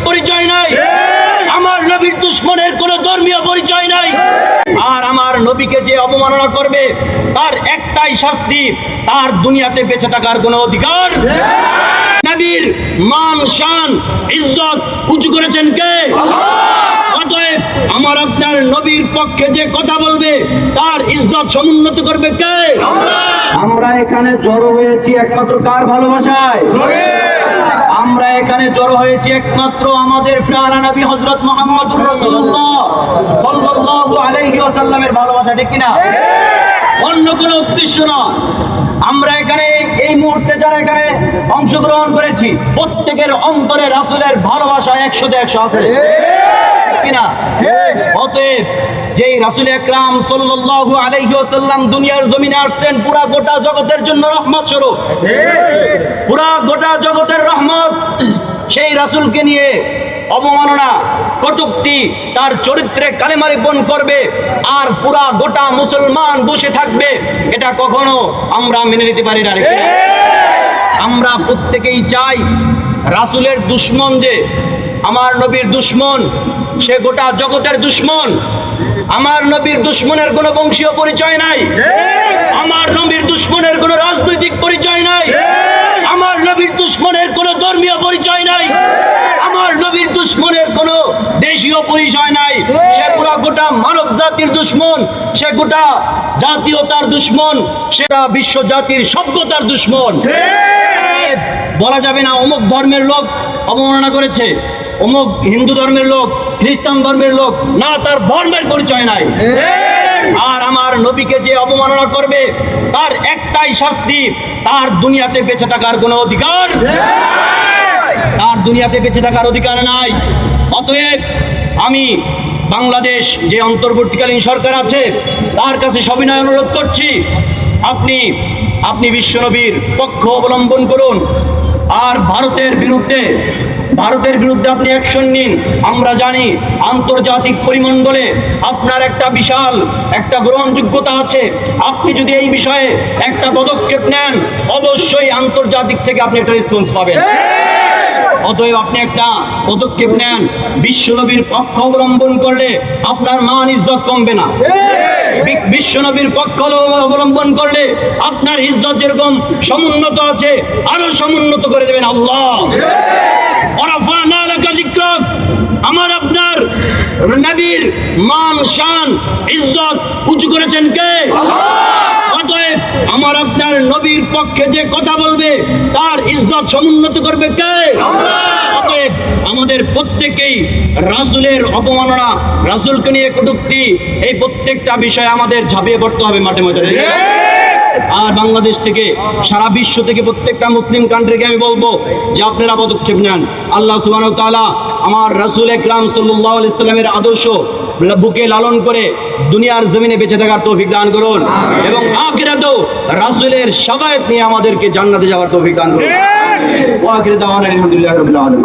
পরিচয় নাই, আমার নবীর দুশ্মনের কোনো ধর্মীয় পরিচয় নাই। আর আমার নবীকে যে অবমাননা করবে তার একটাই শাস্তি, তার দুনিয়াতে বেঁচে থাকার কোনো অধিকার। নবীর মান শান ইজ্জত উঁচু করেছেন কে? অতএব আমার আপনার নবীর পক্ষে যে কথা বলবে তার ইজ্জত সমুন্নত করবে কে? আমরা এখানে জড়ো হয়েছি একমাত্র কার ভালোবাসায়? আমরা এখানে জড়ো হয়েছি একমাত্র আমাদের প্যারা নবী হযরত মুহাম্মদ রাসূলুল্লাহ সাল্লাল্লাহু আলাইহি ওয়াসাল্লামের ভালোবাসা, ঠিক কিনা? অন্য কোনো উদ্দেশ্য না। আমরা এখানে এই মুহূর্তে যারা এখানে অংশগ্রহণ করেছি প্রত্যেকের অন্তরে রাসূলের ভালোবাসা 100তে 100 আছে, কিনা? অতএব যেই রাসূল আকরাম সাল্লাল্লাহু আলাইহি ওয়াসাল্লাম দুনিয়ার জমিনে আসছেন পুরা গোটা জগতের জন্য রহমত স্বরূপ, পুরা গোটা জগতের রহমত, সেই রাসূলকে নিয়ে অবমাননা কটূক্তি তার চরিত্রে কালেমা লেপন করবে আর পুরা গোটা মুসলমান বসে থাকবে, এটা কখনো আমরা মেনে নিতে পারি না। আমরা প্রত্যেকেই চাই রাসূলের দুশমন যে আমার নবীর দুশমন, সে গোটা জগতের দুশমন। আমার নবীর দুশমনের কোনো বংশীয় পরিচয় নাই, আমার নবীর দুশমনের কোনো রাজনৈতিক পরিচয় নাই, আমার নবীর দুশমনের কোনো ধর্মীয় পরিচয় নাই, আমার নবীর দুশমনের কোনো দেশীয় পরিচয় নাই। সে পুরা গোটা মানব জাতির দুশমন, সে গোটা জাতীয়তার দুশমন, সেটা বিশ্ব জাতির সভ্যতার দুশমন। বলা যাবে না অমুক ধর্মের লোক অবমাননা করেছে, অমুক হিন্দু ধর্মের লোক, খ্রিস্টান ধর্মের লোক, না, তার ধর্মের পরিচয় নাই। আর আমার নবীকে যে অবমাননা করবে তার একটাই শাস্তি, তার দুনিয়াতে বেঁচে থাকার কোনো অধিকার, তার দুনিয়াতে বেঁচে থাকার অধিকার নাই। অতএব আমি বাংলাদেশ যে অন্তর্বর্তীকালীন সরকার আছে তার কাছে সবিনয় অনুরোধ করছি, আপনি বিশ্বনবীর পক্ষ অবলম্বন করুন আর ভারতের বিরুদ্ধে আপনি অ্যাকশন নিন। আমরা জানি আন্তর্জাতিক পরিমণ্ডলে আপনার একটা বিশাল একটা গ্রহণযোগ্যতা আছে, আপনি যদি এই বিষয়ে একটা পদক্ষেপ নেন অবশ্যই আন্তর্জাতিক থেকে আপনি একটা রেসপন্স পাবেন। অতএব আপনি একটা পদক্ষেপ নেন, বিশ্বনবীর পক্ষ অবলম্বন করলে আপনার মান ইজ্জত কমবে না, বিশ্বনবীর পক্ষ অবলম্বন করলে আপনার ইজ্জত যেরকম সমুন্নত আছে আরো সমুন্নত করে দেবেন আল্লাহ। আমার আপনার নবীর মান শান ইজ্জত উঁচু করেছেন কে? অতএব আমার আপনার নবীর পক্ষে যে কথা বলবে তার ইজ্জত সমুন্নত করবে কে? অতএব আমাদের প্রত্যেকেই রাসূলের অবমাননা, রাসূলকে নিয়ে কটূক্তি, এই প্রত্যেকটা বিষয়ে আমাদের ঝাঁপিয়ে পড়তে হবে মাঠে ময়দানে। আর বাংলাদেশ থেকে সারা বিশ্ব থেকে প্রত্যেকটা মুসলিম কান্ট্রিকে আমি বলবো যে আপনারা পদক্ষেপ নেন। আল্লাহ সুবহানাহু ওয়া তাআলা আমার রাসূল আকরাম সাল্লাল্লাহু আলাইহি ওয়াসাল্লামের আদর্শ বুকে লালন করে দুনিয়ার জমিনে বেঁচে থাকার তৌফিক দান করুন এবং আখিরাতেও রাসূলের শাফায়াত নিয়ে আমাদেরকে জান্নাতে যাওয়ার তৌফিক দান করুন। ওয়া আখিরু দাওয়ানা আলহামদুলিল্লাহি রাব্বিল আলামিন।